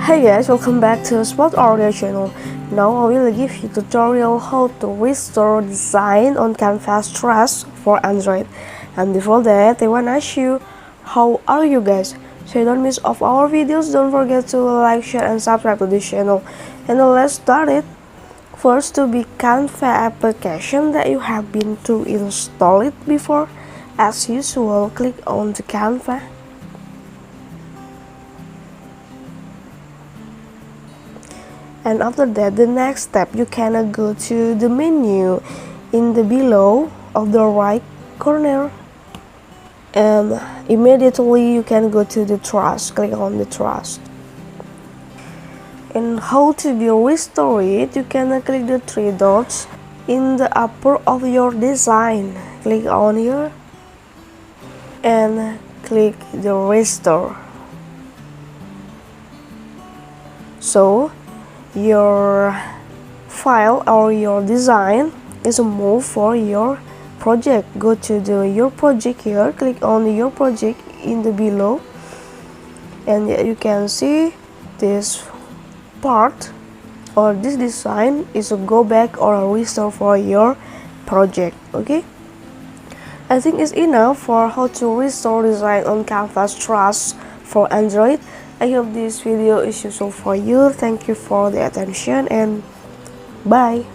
Hey guys, welcome back to Spot Audio channel. Now I will give you tutorial how to restore design on Canvas Trust for Android. And before that, I wanna ask you, how are you guys? So you don't miss off our videos, don't forget to like, share, and subscribe to this channel. And now let's start it. First, to be Canva application that you have been to install it before, as usual, click on the Canva. And after that, the next step, you can go to the menu in the below of the right corner, and immediately you can go to the trust. Click on the trust. And how to be restore it, you can click the three dots in the upper of your design. Click on here and click the restore. So your file or your design is moved for your project. Go to your project here, click on your project in the below, and you can see this part or this design is a go back or a restore for your project. Okay, I think it's enough for how to restore design on Canvas Trust for Android. I hope this video is useful for you. Thank you for the attention and bye.